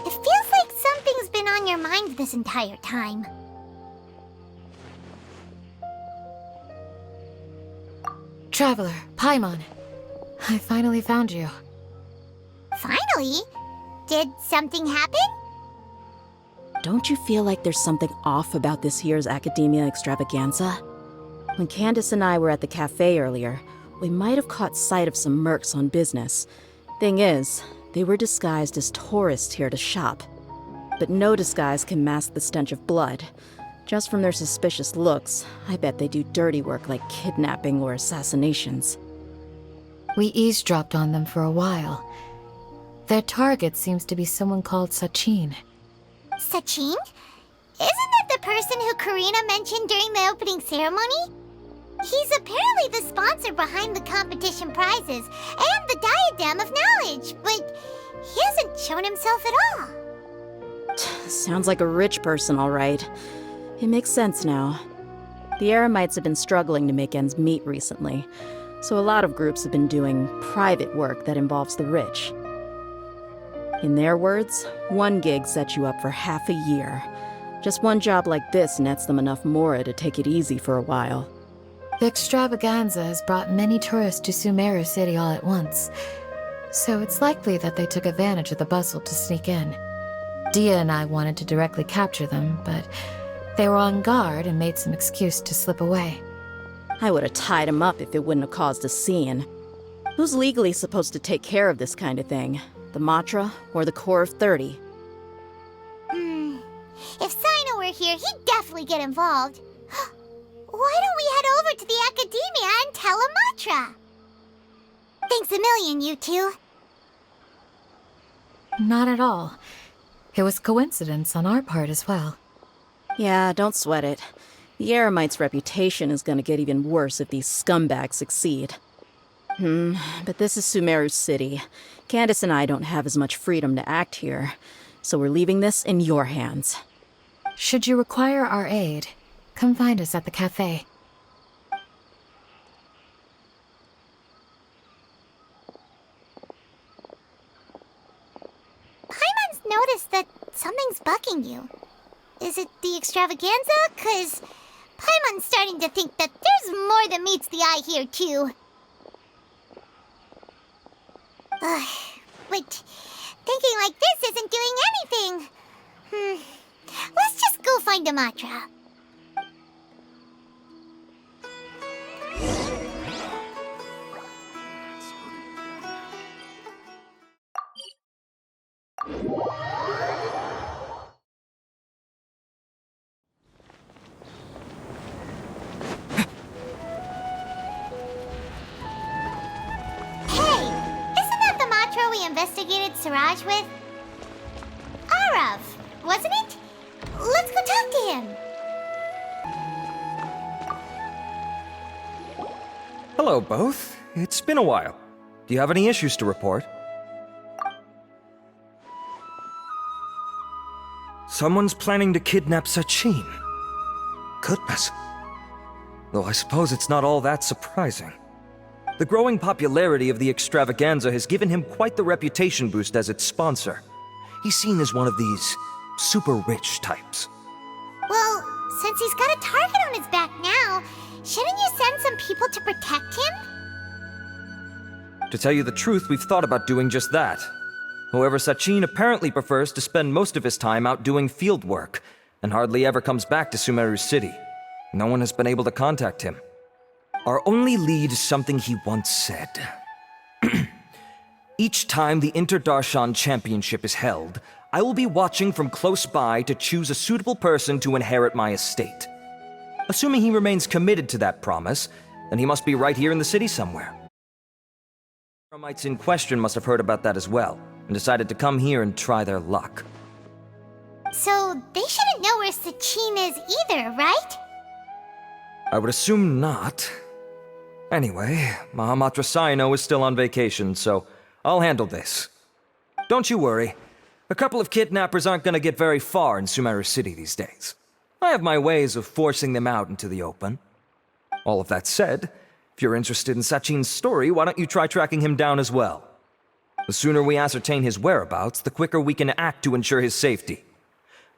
It feels like something's been on your mind this entire time. Traveler, Paimon. I finally found you. Finally? Did something happen? Don't you feel like there's something off about this year's Academia Extravaganza? When Candace and I were at the cafe earlier, we might have caught sight of some mercs on business. Thing is, they were disguised as tourists here to shop. But no disguise can mask the stench of blood. Just from their suspicious looks, I bet they do dirty work like kidnapping or assassinations. We eavesdropped on them for a while. Their target seems to be someone called Sachin. Sachin? Isn't that the person who Karina mentioned during the opening ceremony? He's apparently the sponsor behind the competition prizes and the Diadem of Knowledge, but he hasn't shown himself at all. Sounds like a rich person, all right. It makes sense now. The Eremites have been struggling to make ends meet recently, so a lot of groups have been doing private work that involves the rich. In their words, one gig sets you up for half a year. Just one job like this nets them enough Mora to take it easy for a while. The extravaganza has brought many tourists to Sumeru City all at once, so it's likely that they took advantage of the bustle to sneak in. Dia and I wanted to directly capture them, but they were on guard and made some excuse to slip away. I would have tied him up if it wouldn't have caused a scene. Who's legally supposed to take care of this kind of thing? The Matra or the Core of 30? If Sino were here, he'd definitely get involved. Why don't we head over to the Academia and tell Matra? Thanks a million, you two. Not at all. It was coincidence on our part as well. Yeah, don't sweat it. The Eremites' reputation is gonna get even worse if these scumbags succeed. But this is Sumeru City. Candace and I don't have as much freedom to act here, so we're leaving this in your hands. Should you require our aid, come find us at the cafe. Paimon's noticed that something's bugging you. Is it the extravaganza? 'Cause Paimon's starting to think that there's more than meets the eye here, too. But thinking like this isn't doing anything. Let's just go find Matra. Investigated Siraj with? Arav, wasn't it? Let's go talk to him. Hello, both. It's been a while. Do you have any issues to report? Someone's planning to kidnap Sachin. Goodness. Though I suppose it's not all that surprising. The growing popularity of the extravaganza has given him quite the reputation boost as its sponsor. He's seen as one of these super rich types. Well, since he's got a target on his back now, shouldn't you send some people to protect him? To tell you the truth, we've thought about doing just that. However, Sachin apparently prefers to spend most of his time out doing field work, and hardly ever comes back to Sumeru City. No one has been able to contact him. Our only lead is something he once said. Each time the Inter-Darshan Championship is held, I will be watching from close by to choose a suitable person to inherit my estate. Assuming he remains committed to that promise, then he must be right here in the city somewhere. The Eremites in question must have heard about that as well, and decided to come here and try their luck. So they shouldn't know where Sachin is either, right? I would assume not. Anyway, Mahamatra Saino is still on vacation, so I'll handle this. Don't you worry. A couple of kidnappers aren't gonna get very far in Sumeru City these days. I have my ways of forcing them out into the open. All of that said, if you're interested in Sachin's story, why don't you try tracking him down as well? The sooner we ascertain his whereabouts, the quicker we can act to ensure his safety.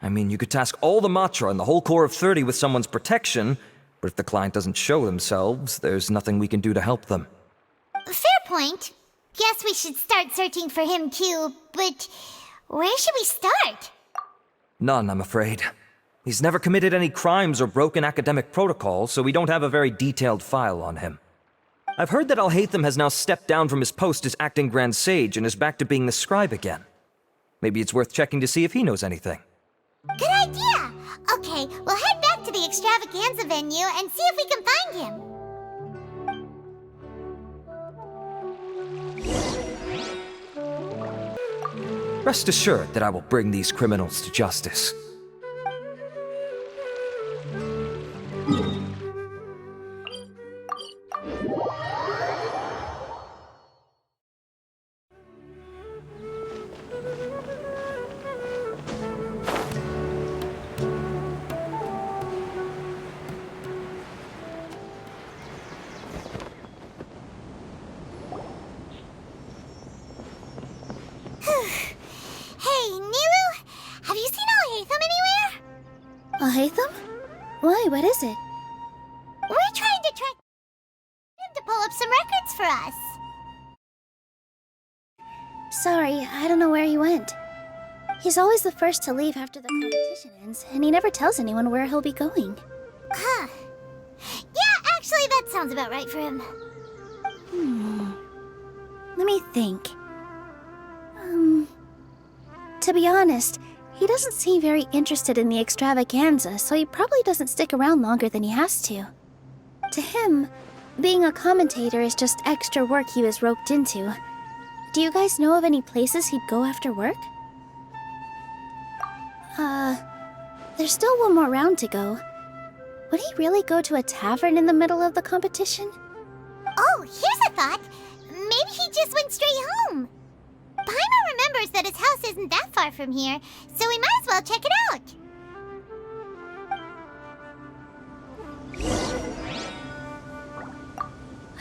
I mean, you could task all the Matra and the whole Corps of 30 with someone's protection, but if the client doesn't show themselves, there's nothing we can do to help them. Fair point. Guess we should start searching for him too, but where should we start? None, I'm afraid. He's never committed any crimes or broken academic protocol, so we don't have a very detailed file on him. I've heard that Alhaitham has now stepped down from his post as acting Grand Sage and is back to being the scribe again. Maybe it's worth checking to see if he knows anything. Good idea! Okay, we'll head back to the extravaganza venue and see if we can find him. Rest assured that I will bring these criminals to justice. Hey, Nilu, have you seen Alhaitham anywhere? Alhaitham? Why, what is it? We're trying to track him to pull up some records for us. Sorry, I don't know where he went. He's always the first to leave after the competition ends, and he never tells anyone where he'll be going. Huh. Yeah, actually, that sounds about right for him. Let me think. To be honest, he doesn't seem very interested in the extravaganza, so he probably doesn't stick around longer than he has to. To him, being a commentator is just extra work he was roped into. Do you guys know of any places he'd go after work? There's still one more round to go. Would he really go to a tavern in the middle of the competition? Oh, here's a thought. Maybe he just went straight home. Paimon remembers that his house isn't that far from here, so we might as well check it out.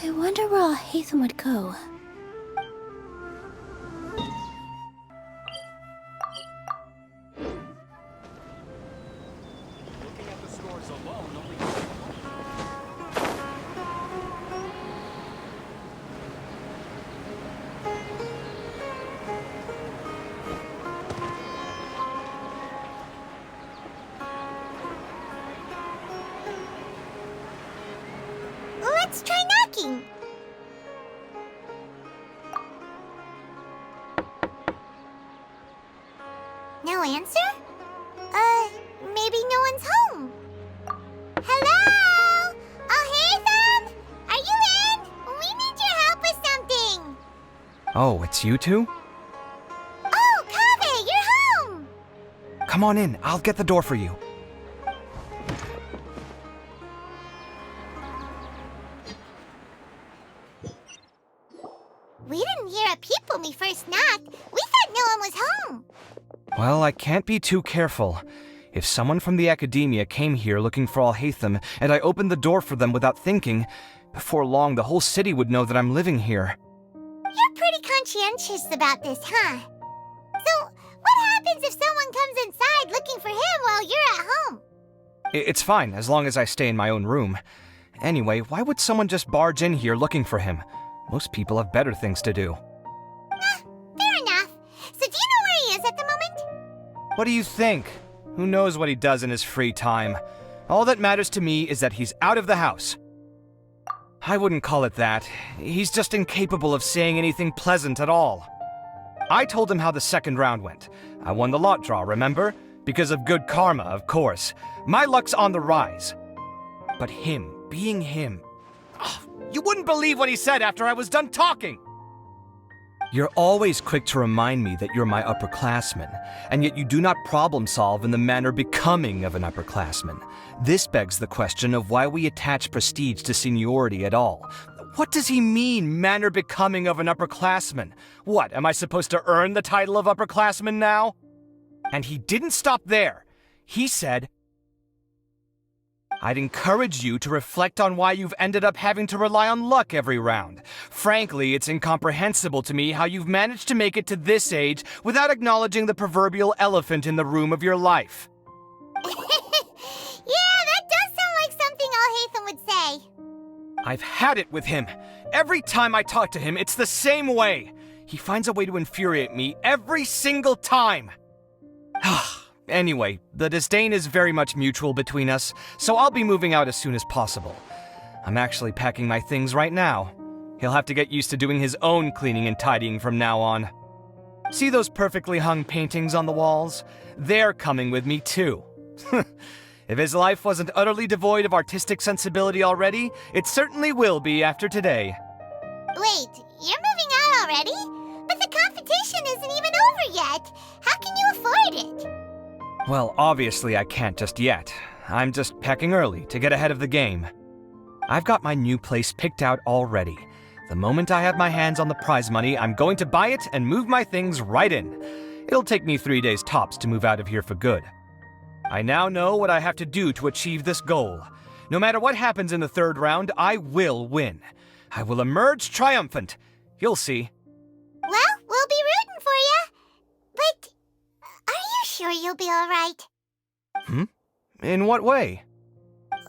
I wonder where Alhaitham would go. Let's try knocking. No answer? Maybe no one's home. Hello? Alhaitham? Are you in? We need your help with something. Oh, it's you two? Oh, Kaveh, you're home. Come on in, I'll get the door for you. We didn't hear a peep when we first knocked. We thought no one was home. Well, I can't be too careful. If someone from the academia came here looking for Alhaitham, and I opened the door for them without thinking, before long the whole city would know that I'm living here. You're pretty conscientious about this, huh? So, what happens if someone comes inside looking for him while you're at home? It's fine, as long as I stay in my own room. Anyway, why would someone just barge in here looking for him? Most people have better things to do. Fair enough. So do you know where he is at the moment? What do you think? Who knows what he does in his free time? All that matters to me is that he's out of the house. I wouldn't call it that. He's just incapable of saying anything pleasant at all. I told him how the second round went. I won the lot draw, remember? Because of good karma, of course. My luck's on the rise. But him, being him... You wouldn't believe what he said after I was done talking! You're always quick to remind me that you're my upperclassman, and yet you do not problem solve in the manner becoming of an upperclassman. This begs the question of why we attach prestige to seniority at all. What does he mean, manner becoming of an upperclassman? What, am I supposed to earn the title of upperclassman now? And he didn't stop there. He said, I'd encourage you to reflect on why you've ended up having to rely on luck every round. Frankly, it's incomprehensible to me how you've managed to make it to this age without acknowledging the proverbial elephant in the room of your life. Yeah, that does sound like something Alhaitham would say. I've had it with him. Every time I talk to him, it's the same way. He finds a way to infuriate me every single time. Anyway, the disdain is very much mutual between us, so I'll be moving out as soon as possible. I'm actually packing my things right now. He'll have to get used to doing his own cleaning and tidying from now on. See those perfectly hung paintings on the walls? They're coming with me too. If his life wasn't utterly devoid of artistic sensibility already, it certainly will be after today. Wait, you're moving out already? But the competition isn't even over yet. How can you afford it? Well, obviously I can't just yet. I'm just packing early to get ahead of the game. I've got my new place picked out already. The moment I have my hands on the prize money, I'm going to buy it and move my things right in. It'll take me 3 days tops to move out of here for good. I now know what I have to do to achieve this goal. No matter what happens in the third round, I will win. I will emerge triumphant. You'll see. Well, we'll be rooting for you. But are you sure you'll be all right? In what way?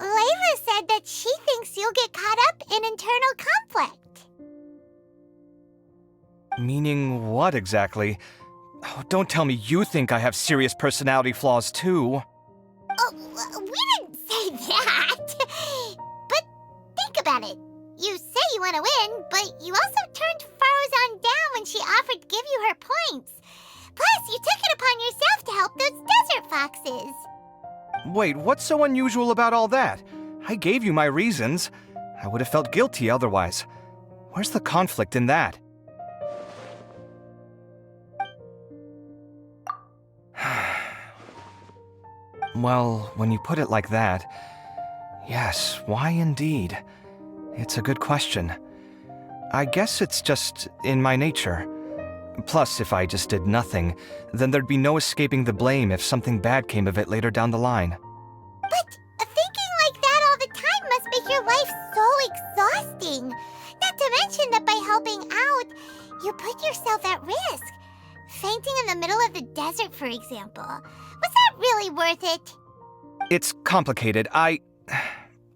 Layla said that she thinks you'll get caught up in internal conflict. Meaning what exactly? Oh, don't tell me you think I have serious personality flaws too. Oh, we didn't say that. But think about it. You say you want to win, but you also turned Farozan down when she offered to give you her points. Plus, you took it upon yourself to help those desert foxes. Wait, what's so unusual about all that? I gave you my reasons. I would have felt guilty otherwise. Where's the conflict in that? Well, when you put it like that, yes, why indeed? It's a good question. I guess it's just in my nature. Plus, if I just did nothing, then there'd be no escaping the blame if something bad came of it later down the line. But thinking like that all the time must make your life so exhausting. Not to mention that by helping out, you put yourself at risk. Fainting in the middle of the desert, for example. Was that really worth it? It's complicated.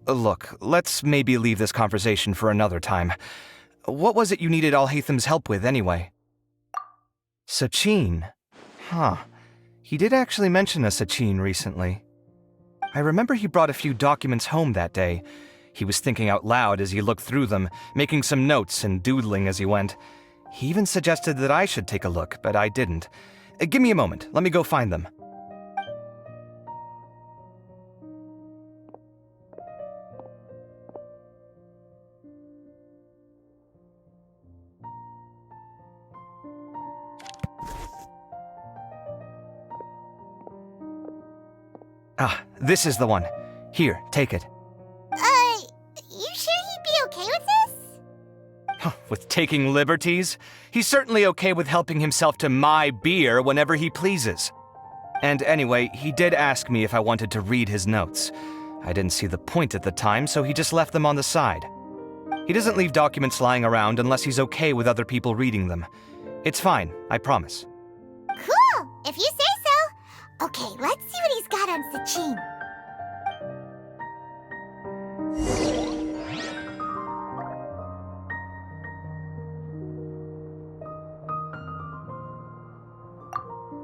Look, let's maybe leave this conversation for another time. What was it you needed Alhaitham's help with, anyway? Sachin? Huh. He did actually mention a Sachin recently. I remember he brought a few documents home that day. He was thinking out loud as he looked through them, making some notes and doodling as he went. He even suggested that I should take a look, but I didn't. Give me a moment. Let me go find them. Ah, this is the one. Here, take it. You sure he'd be okay with this? With taking liberties? He's certainly okay with helping himself to my beer whenever he pleases. And anyway, he did ask me if I wanted to read his notes. I didn't see the point at the time, so he just left them on the side. He doesn't leave documents lying around unless he's okay with other people reading them. It's fine, I promise. Cool, if you say so. Okay, let's see what he's got on Sachin.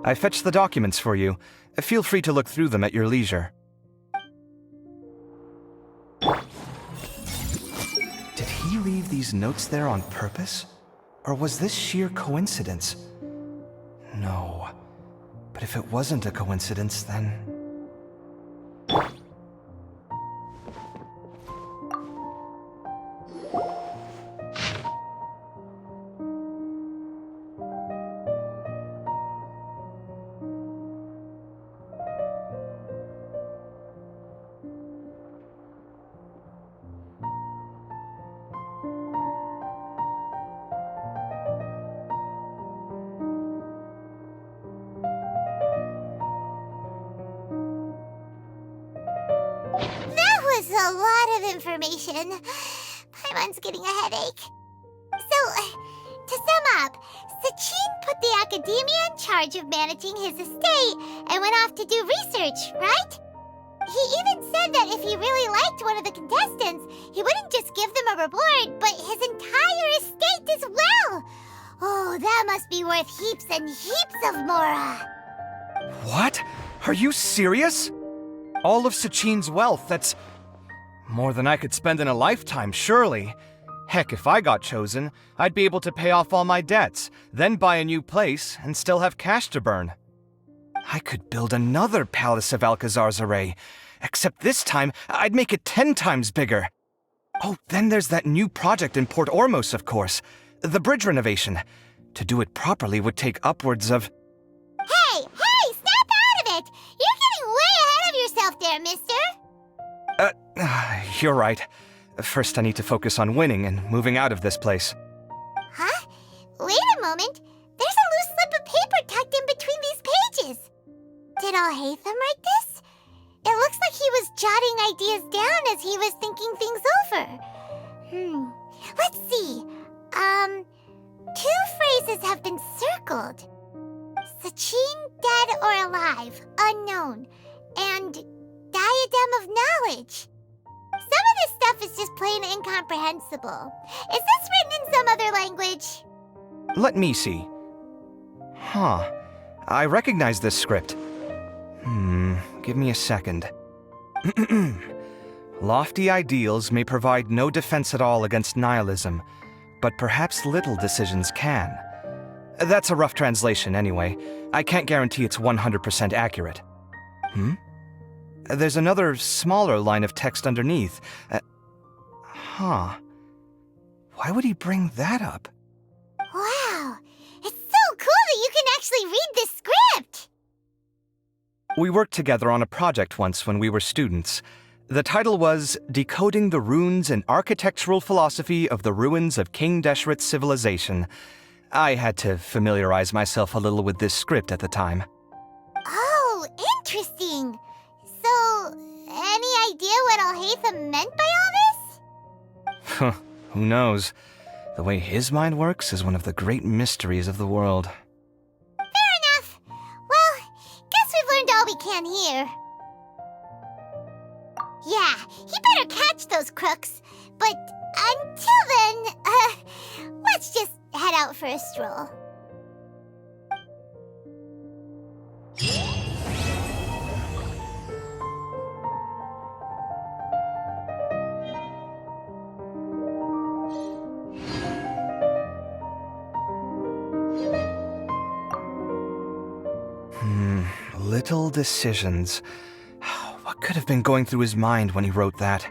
I fetched the documents for you. Feel free to look through them at your leisure. Did he leave these notes there on purpose? Or was this sheer coincidence? No. But if it wasn't a coincidence, then... a lot of information. Paimon's getting a headache. So, to sum up, Sachin put the academia in charge of managing his estate and went off to do research, right? He even said that if he really liked one of the contestants, he wouldn't just give them a reward, but his entire estate as well. Oh, that must be worth heaps and heaps of Mora. What? Are you serious? All of Sachin's wealth, that's more than I could spend in a lifetime, surely. Heck, if I got chosen, I'd be able to pay off all my debts, then buy a new place, and still have cash to burn. I could build another Palace of Alcazar's array, except this time I'd make it 10 times bigger. Oh, then there's that new project in Port Ormos, of course. The bridge renovation. To do it properly would take upwards of... Hey, snap out of it! You're getting way ahead of yourself there, mister. You're right. First I need to focus on winning and moving out of this place. Huh? Wait a moment. There's a loose slip of paper tucked in between these pages. Did Alhaitham write this? It looks like he was jotting ideas down as he was thinking things over. Let's see. Two phrases have been circled. Sachin, dead or alive, unknown, and diadem of knowledge. Some of this stuff is just plain incomprehensible. Is this written in some other language? Let me see. Huh. I recognize this script. Give me a second. Lofty ideals may provide no defense at all against nihilism, but perhaps little decisions can. That's a rough translation anyway. I can't guarantee it's 100% accurate. There's another smaller line of text underneath. Why would he bring that up? Wow, it's so cool that you can actually read this script! We worked together on a project once when we were students. The title was Decoding the Runes and Architectural Philosophy of the Ruins of King Deshret's Civilization. I had to familiarize myself a little with this script at the time. Oh, interesting. So, any idea what Alhaitham meant by all this? Who knows? The way his mind works is one of the great mysteries of the world. Fair enough. Well, guess we've learned all we can here. Yeah, he better catch those crooks. But until then, let's just head out for a stroll. Little decisions. What could have been going through his mind when he wrote that?